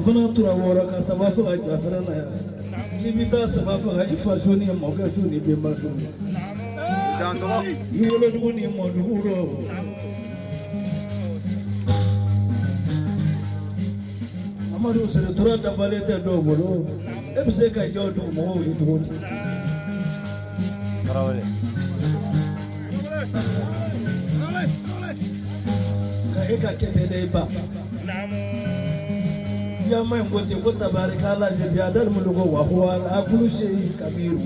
Fana tura wora ka saba fa jafara na ya jibita saba fa ifaso ni mo ga so ni be ma so dan so yiwolo dugu ni mo dugu ro amadu sere tura ta vale ta do bolo e bi se ka jaw du mo wi to ti karawale ka e ka kete dai ba ya mai gote ko tabarikala je biya dal mu lugo wa huwa la kullu shay kabiru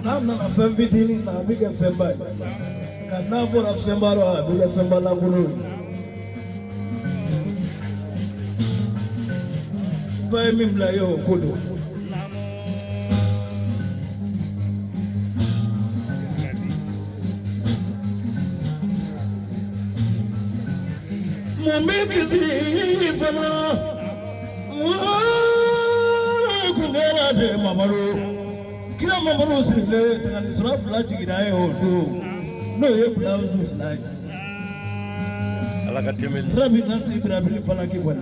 namna na fem vitini na biga femba kana bora femba ro biga femba la kullu ba mimla yo kodo Mekisi fana kungela de mamaro kila mamaro sile tangani sura fula jigira e odo no ye bla usulai ala katemel rabi nasi rabi fala ki wala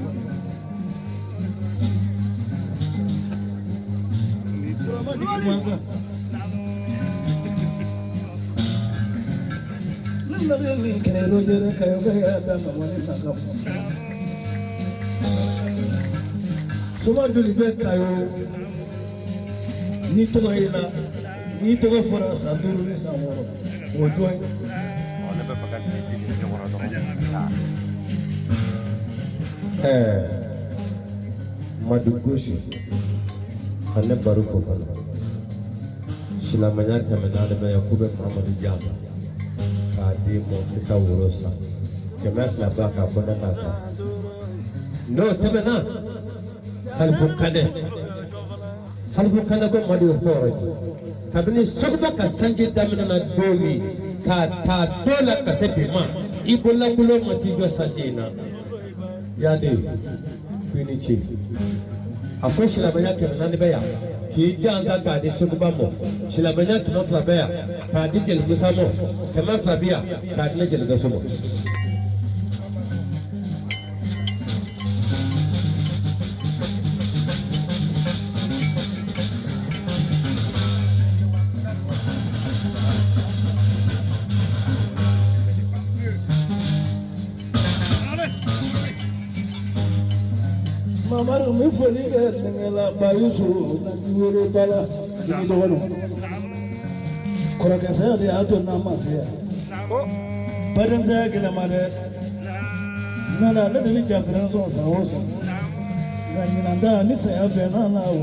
Nandari kene rojere kayo kaya dama wani nakam. Suma juli be kayo ni toga ila ni toga fora sanduru ni samoro ojoy. Ole be pakat ni jomoro to. Madugushi ane baru fofana. Silamanya kamena de be yakube Muhammad Jama. Di mo kita urusan kemat laba kapona kata no temena salfu kade ko madu hore kabini sokba ka sanje damina na domi ka ta dola ka sepima ibola kulo matijo sajina yade finichi akwai shilabanya kenan ne baya ki janga ka de sokba mo shilabanya to not labaya ka di jel musamo kemat labia ka di jel gasomo Mamaru mi foli ke ngela bayusu na kiwere bala ni dono kora ke sa de ato na masia badan za ke na mare na na da ni jafran so sa hoso na ni na da ni sa ya be na na o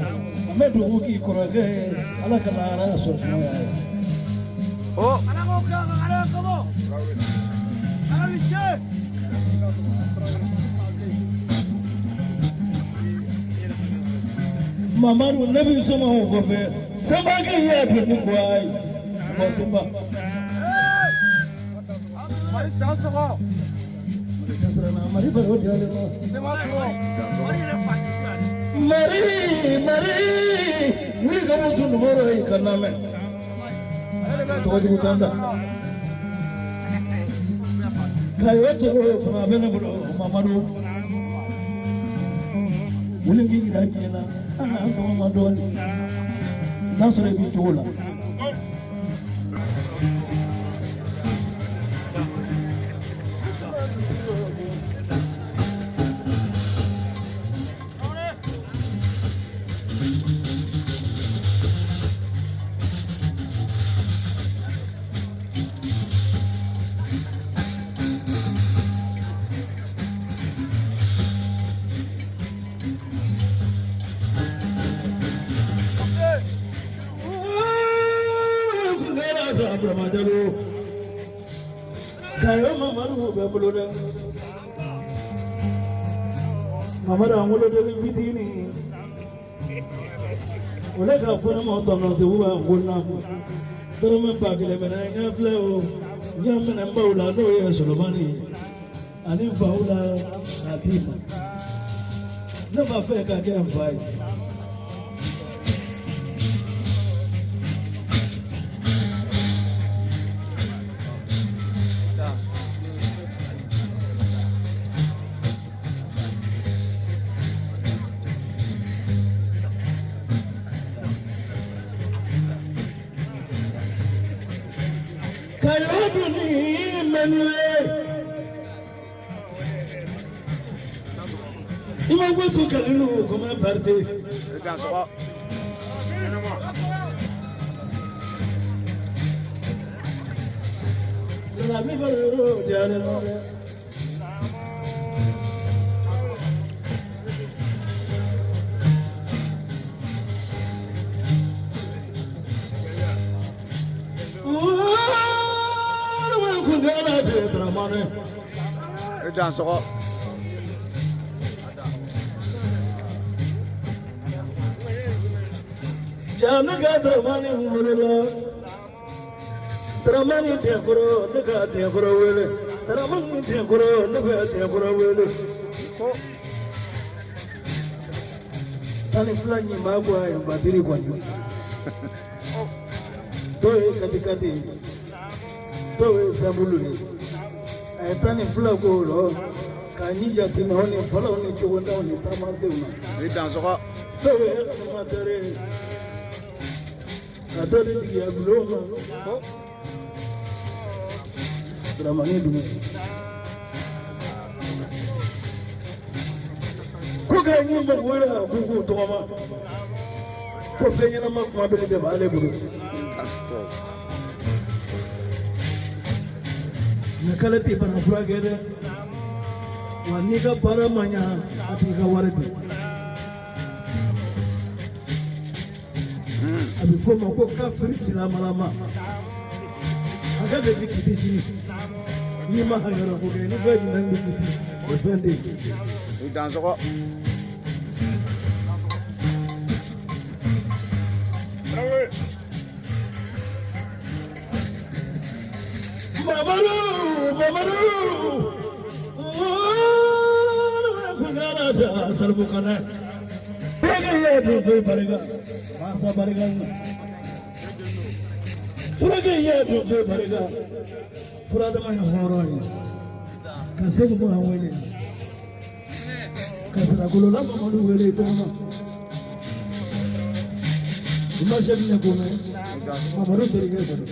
me do ki kora ke ala kala ra so so ya o ala ko ala liche Mamaru nabi soma ko fe sama ke ya bi ko ai ko sima mari ta so ko kasra na mari baro dia le mari ni ga mo sun moro ai kana me to ji mutanda kayo to fama bena budo Mamaru ulingi ira kena ana ko madoni n'a sɔrɔ i b'i cogo la. Kayo mamaru bebuloda, mamara angulo deli vidini. Oleh kafir mau tolong sebuah guna, terus membagi lemenanya flow, yang menambah ulah doa Solomani, ani faula hatiba, nama feka yang baik. Kayoduni menue, imam busu kalinu koma barte. Nabi baru jalan orang. Jangan sok. Jangan kata mana mulai. Teramani dia kuro, dekat dia kuro wele. Teramani dia kuro, dekat dia kuro wele. Tani fulani magwa yang batiri kwanyu. Toe kati-kati. Toe sabuluni. Tani fula kuro. Kani jati mahoni fala oni chowanda oni tamante una. Jangan sok. Toe materi. Atau dia belum. Teramani dulu. Kau kayaknya bergula buku toma. Kau pengen nama kau beli deh balik buru. Nakala tiba nafura kere. Wanika para manya ati kawareti. Abi foma ko kafiri silama. Aga de kiti sini. Ni mahagara ko ni gadi nan kiti. Defende. Jangan sok. Mamaru. Oh, sarfu kana. Pega tu barega. Masa barega. Furaga tu barega. Furada mai horoi. Kasih mu awale. Kasra gulo la mamaru wele to ma. Imashadi ne kome. Mamaru teriga baro.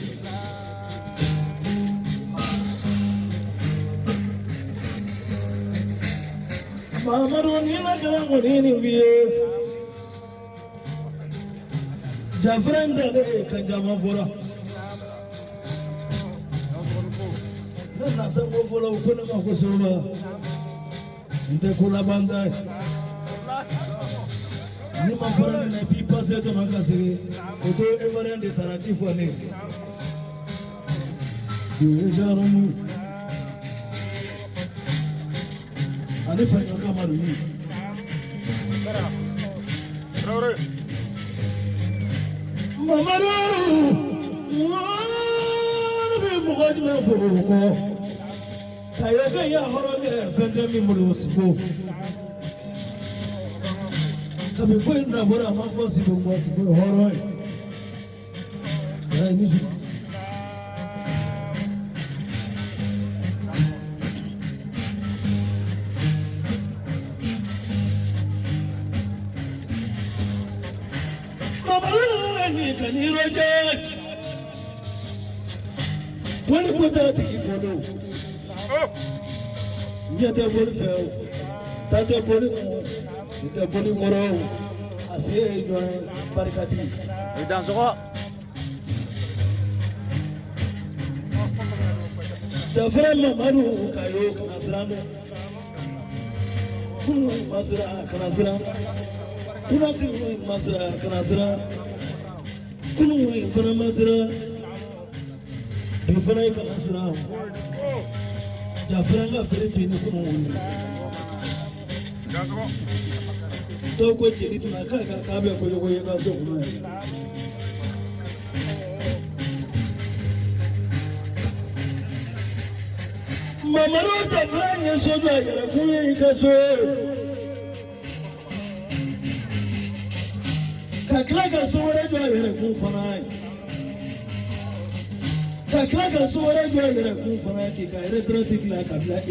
Mamaru ni na kala ngoni biye. Jafran dale kanjama fora. Na sango fora ukuna makosoba. Inte kula banda. Ni mafora ni pipa zetu makasiri. Oto everend taratifu ane. Yuweza ramu. Anifanya kama runi. Mamaru. Nabi mukadi mafuruko. Kayoga ya horoge fende mi mulosibo. Kabi kwenda bora mafosi bongo horoi. Ya nisi. Roger. When you put that in polo, yet the body fell. That the body more. I say, you are Barikati. You dance what? Jafar Maru Kayo Kanasran. Masra Kanasran. Masra Kanasran. Kunu Masra. Bifana Kanasran. Jafar la Philippine Kunu. Toko chiri tunakaka kabla kuyokoye kazo kumaya. Mama rota branya soja yara kuye ikaso. Kaklaka sore jwa yara kufanai. Kaklaka sore jwa yara kufanai kika yara kratikla kabla e.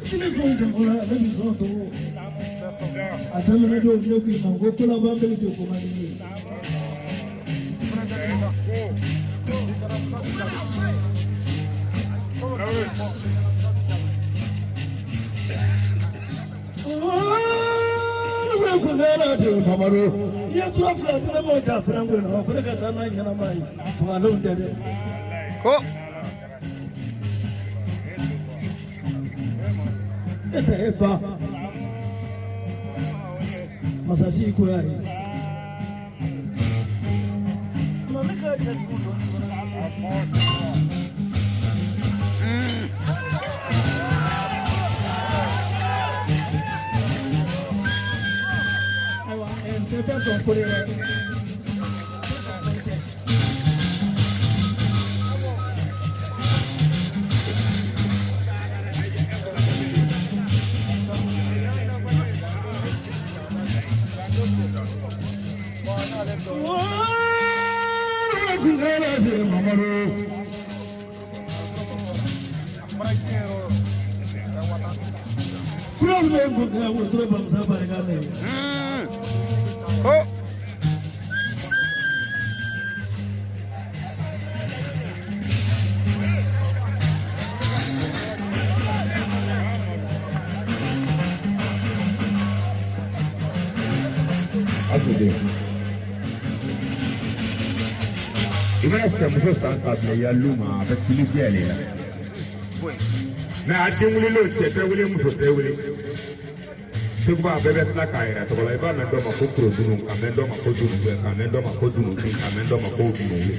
Sini kong jambula nabi zoto. Atame na do nyoki mango kula bambe do kumani. Kunera de Mamaro. Ya tura flat na mo ta frango na ko ka ta na nyana mai. Falo ndede. Ko. Eba. Masashi kurai. Oh. Imasa muso sanka ya luma ba tilifi ale la na adimuli lo chete wuli muso te wuli sugba bebe tla kaira to la iba mendo ma ko produnu amendo ma ko dunu amendo ma ko dunu amendo ma ko dunu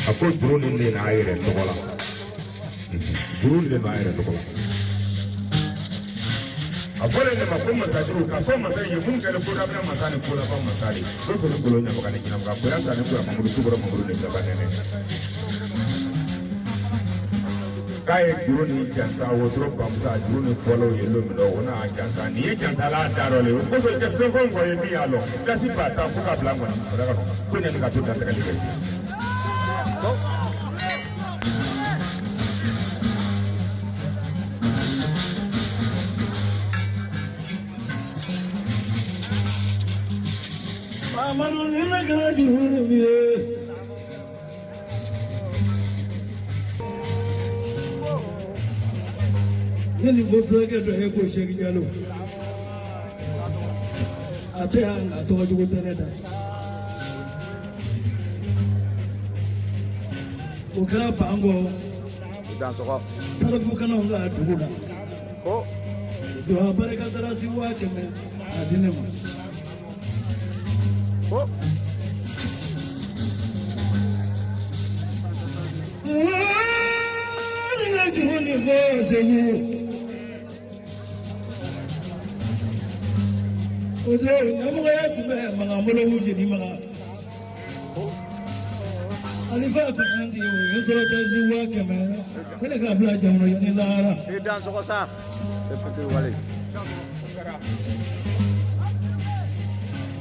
ako drone ne na ayre to la drone ne na ayre to la afole ne makoma tajuru ka soma sai yumun ka da kura na masani kula ba masani so so kulo nya bakane kina ka kura sa ne kura mamuru subura mamuru ne ka ne kai drone janta wo drop ba musa drone follow yelo mi do wona janta ni e janta la daro le ko so ke so ko ngoye mi alo kasi ba ta fuka blanco ni daga ko ne ka to ta ka le kasi Manu nina kana juru biye. Nini voflage do eko shegi jalo. Ate hanga to wajugo teneda. Ukara pango. Dance what? Sarafu kana unga dugula. Ko. Do habareka darasi wa keme adinema. Oh.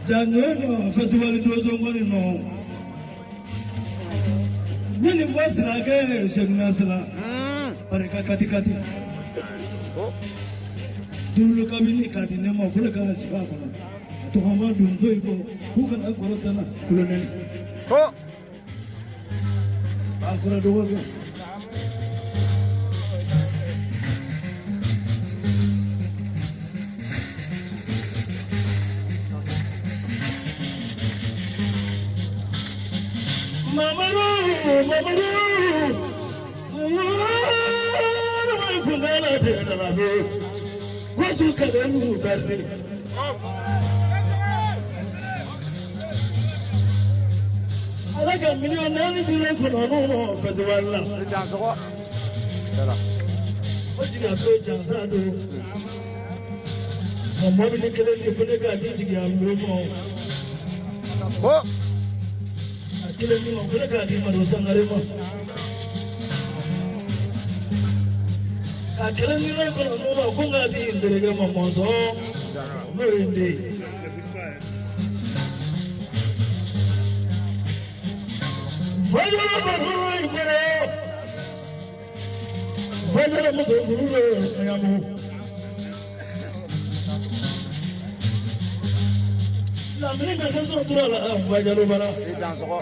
January festival dozo ngoni no. Nini voice la ke shegna sala. Barika kati. tulu kabini kadi nema kule ka siba kono to hama dun zoi ko ku kana korota na kuloneni Ho. akora dogo go mamaru kungana te dalabe wasu kadanu garde alaga miliyon nani dile kono no festival Idan soko. Dala. ojiga ko jansado mo bi ne kele ni bune ga di jiga mo Ho. akele ni mo bune ga di ma do sangare mo akele ni ne kono no ko ga di ndere ga mo so no inde Fajala baruru ibere Fajala mo zuru ayamu La mine ka so tura la fajalo bara Idan soko.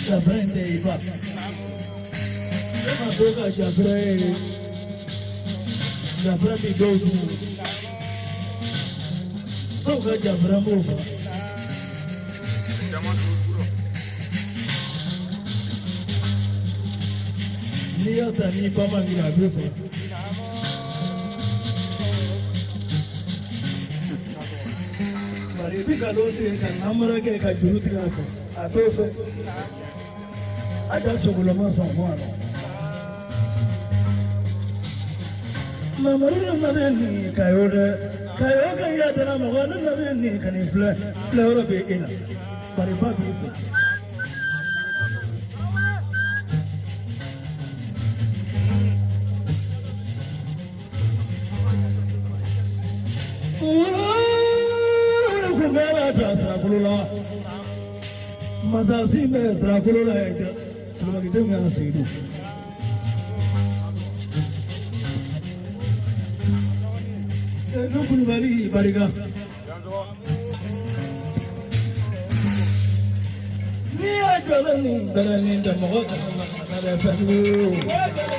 Jafrende iba. Ema doka jafre. Jafre mi dodu. Doka jafre mofa. Ni ata ni pama ngira befa. Mari bika dote ka namara ke ka juruti ka ko. Atofe. Ada sogoloma son kwano. Mamaru mabeni kayode kayoga ya dana magana mabeni kanifle lewra be ina. Bari babi ife. Kumela ta sakulula. Masasi me sakulula ya. Kalau kita nggak sehidup, saya pun balik bariga. Ni aja ni, dalam ni dah mau ada satu.